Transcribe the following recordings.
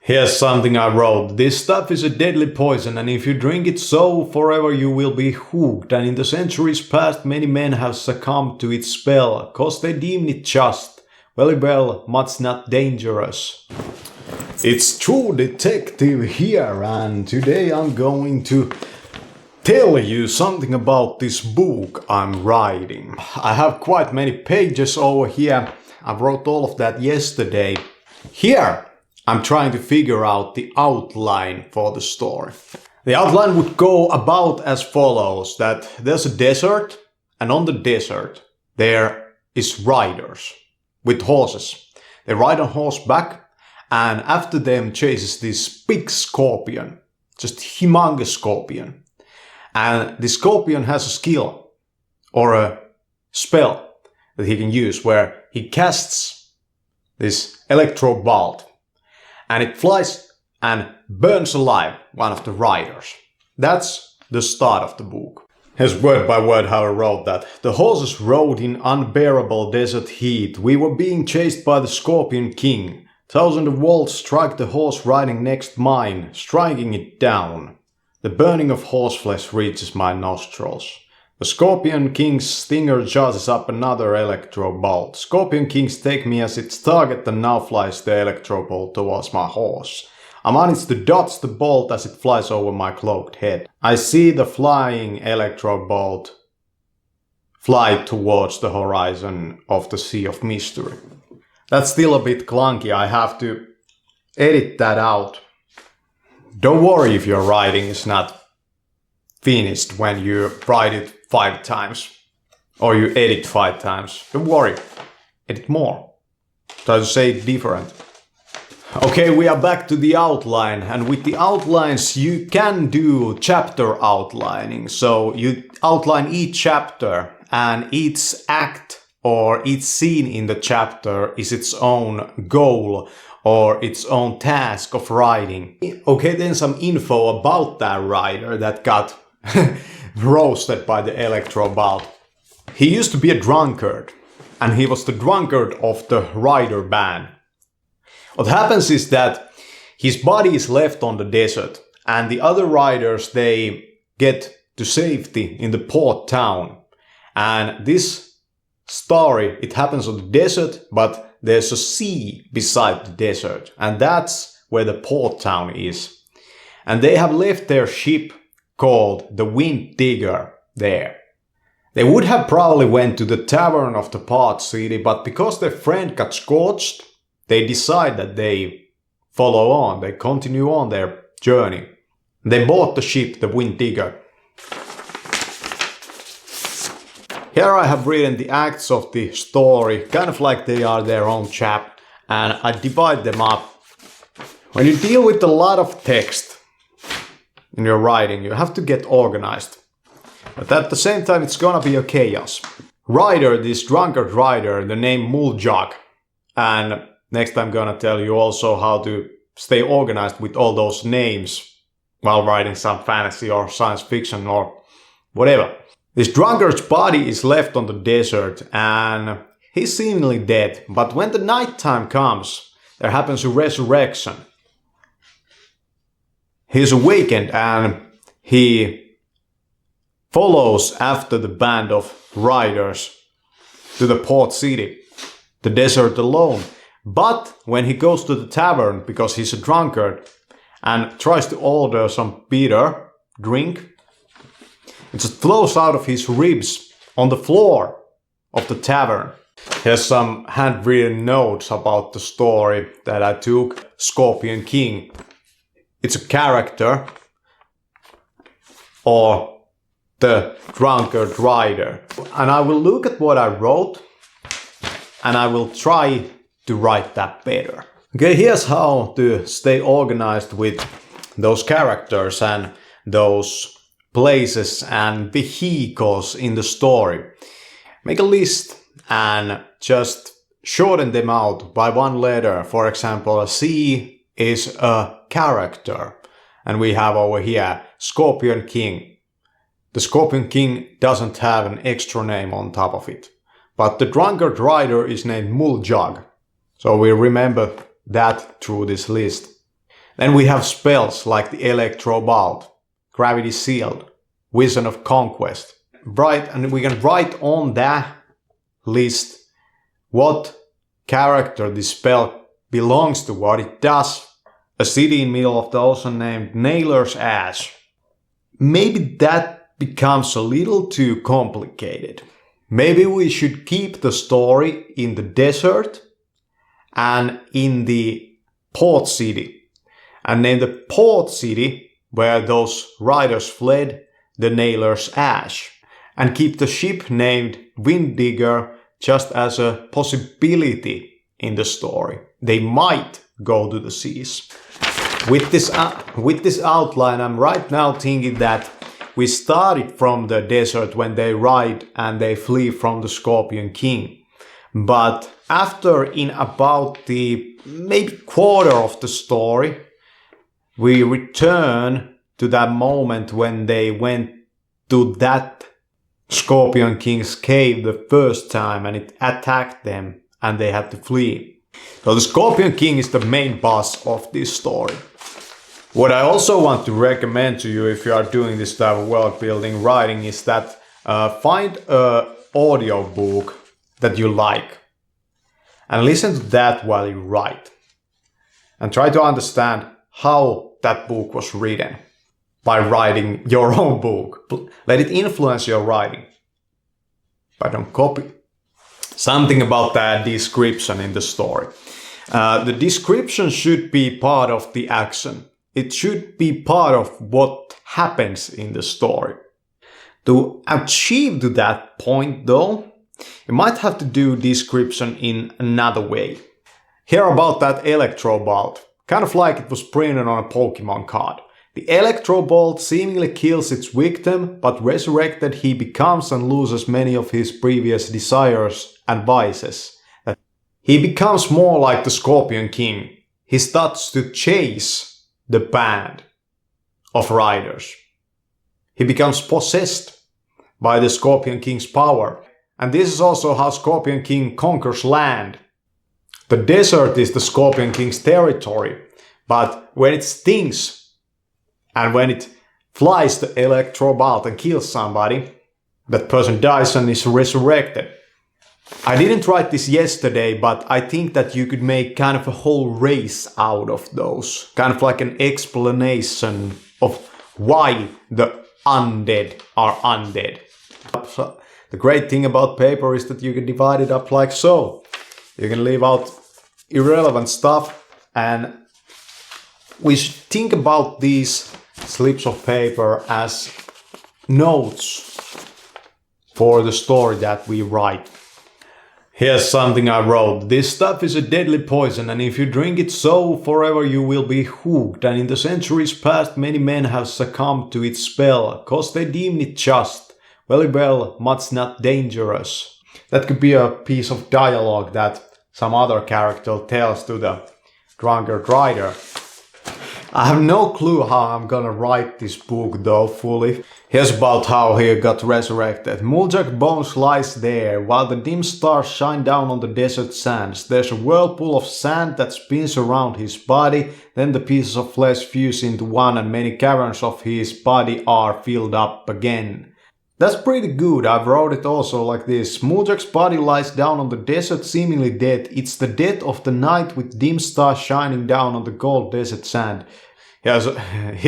Here's something I wrote. This stuff is a deadly poison, and if you drink it so, forever you will be hooked. And in the centuries past, many men have succumbed to its spell, cause they deemed it just. Well, much not dangerous. It's True Detective here, and today I'm going to tell you something about this book I'm writing. I have quite many pages over here. I wrote all of that yesterday. Here, I'm trying to figure out the outline for the story. The outline would go about as follows, that there's a desert, and on the desert there is riders with horses. They ride on horseback, and after them chases this big scorpion, just humongous scorpion. And the scorpion has a skill, or a spell, that he can use where he casts this electro bolt. And it flies and burns alive one of the riders. That's the start of the book. Here's word by word how I wrote that. The horses rode in unbearable desert heat. We were being chased by the Scorpion King. Thousands of volts strike the horse riding next mine, striking it down. The burning of horseflesh reaches my nostrils. The Scorpion King's stinger charges up another electro bolt. Scorpion Kings take me as its target and now flies the electro bolt towards my horse. I manage to dodge the bolt as it flies over my cloaked head. I see the flying electro bolt fly towards the horizon of the Sea of Mystery. That's still a bit clunky, I have to edit that out. Don't worry if your writing is not finished when you write it 5 times. Or you edit 5 times. Don't worry. Edit more. Try to say it different. Okay, we are back to the outline. And with the outlines you can do chapter outlining. So you outline each chapter and each act or each scene in the chapter is its own goal or its own task of writing. Okay, then some info about that writer that got roasted by the electro bolt. He used to be a drunkard, and he was the drunkard of the rider band. What happens is that his body is left on the desert, and the other riders, they get to safety in the port town. And this story, it happens on the desert, but there's a sea beside the desert, and that's where the port town is. And they have left their ship called the Wind Digger there. They would have probably went to the tavern of the port city, but because their friend got scorched, they decide that they follow on, they continue on their journey. They bought the ship, the Wind Digger. Here I have written the acts of the story, kind of like they are their own chapter, and I divide them up. When you deal with a lot of text in your writing, you have to get organized. But at the same time, it's gonna be a chaos. Rider, this drunkard rider, the name Muljag. And next I'm gonna tell you also how to stay organized with all those names while writing some fantasy or science fiction or whatever. This drunkard's body is left on the desert and he's seemingly dead. But when the nighttime comes, there happens a resurrection. He's awakened and he follows after the band of riders to the port city, the desert alone. But when he goes to the tavern, because he's a drunkard, and tries to order some bitter drink, it just flows out of his ribs on the floor of the tavern. Here's some handwritten notes about the story that I took. Scorpion King. It's a character, or the drunkard rider. And I will look at what I wrote, and I will try to write that better. Okay, here's how to stay organized with those characters and those places and vehicles in the story. Make a list and just shorten them out by one letter. For example, C is a character, and we have over here Scorpion King. The Scorpion King doesn't have an extra name on top of it, but the drunkard rider is named Muljag. So we remember that through this list. Then we have spells like the Electro Bolt, Gravity Shield, Vision of Conquest. And we can write on that list what character this spell belongs to, what it does. A city in middle of the ocean named Nailer's Ash. Maybe that becomes a little too complicated. Maybe we should keep the story in the desert and in the port city. And name the port city where those riders fled the Nailer's Ash. And keep the ship named Winddigger just as a possibility in the story. They might go to the seas. With this outline, I'm right now thinking that we started from the desert when they ride and they flee from the Scorpion King. But after in about the maybe quarter of the story, we return to that moment when they went to that Scorpion King's cave the first time and it attacked them and they had to flee. So the Scorpion King is the main boss of this story. What I also want to recommend to you if you are doing this type of world building writing is that find an audio book that you like and listen to that while you write. And try to understand how that book was written by writing your own book. Let it influence your writing, but don't copy. Something about that description in the story. The description should be part of the action. It should be part of what happens in the story. To achieve to that point though, you might have to do description in another way. Here about that Electro Bolt, kind of like it was printed on a Pokemon card. The Electro Bolt seemingly kills its victim, but resurrected he becomes and loses many of his previous desires and vices. He becomes more like the Scorpion King. He starts to chase the band of riders. He becomes possessed by the Scorpion King's power. And this is also how Scorpion King conquers land. The desert is the Scorpion King's territory, but when it stings and when it flies the Electro Bolt and kills somebody, that person dies and is resurrected. I didn't write this yesterday, but I think that you could make kind of a whole race out of those. Kind of like an explanation of why the undead are undead. The great thing about paper is that you can divide it up like so. You can leave out irrelevant stuff, and we should think about these slips of paper as notes for the story that we write. Here's something I wrote. This stuff is a deadly poison, and if you drink it so, forever you will be hooked. And in the centuries past, many men have succumbed to its spell, cause they deemed it just. Well, much not dangerous. That could be a piece of dialogue that some other character tells to the drunkard rider. I have no clue how I'm gonna write this book though fully. Here's about how he got resurrected. Muljak bones lies there, while the dim stars shine down on the desert sands. There's a whirlpool of sand that spins around his body, then the pieces of flesh fuse into one and many caverns of his body are filled up again. That's pretty good. I've wrote it also like this. Muljak's body lies down on the desert seemingly dead. It's the dead of the night with dim stars shining down on the cold desert sand. He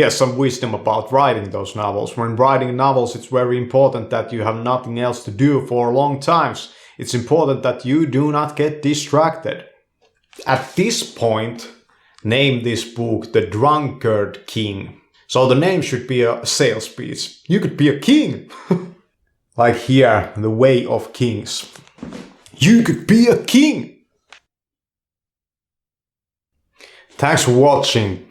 has some wisdom about writing those novels. When writing novels, it's very important that you have nothing else to do for long times. It's important that you do not get distracted. At this point, name this book The Drunkard King. So the name should be a sales pitch. You could be a king. Like here, The Way of Kings. You could be a king. Thanks for watching.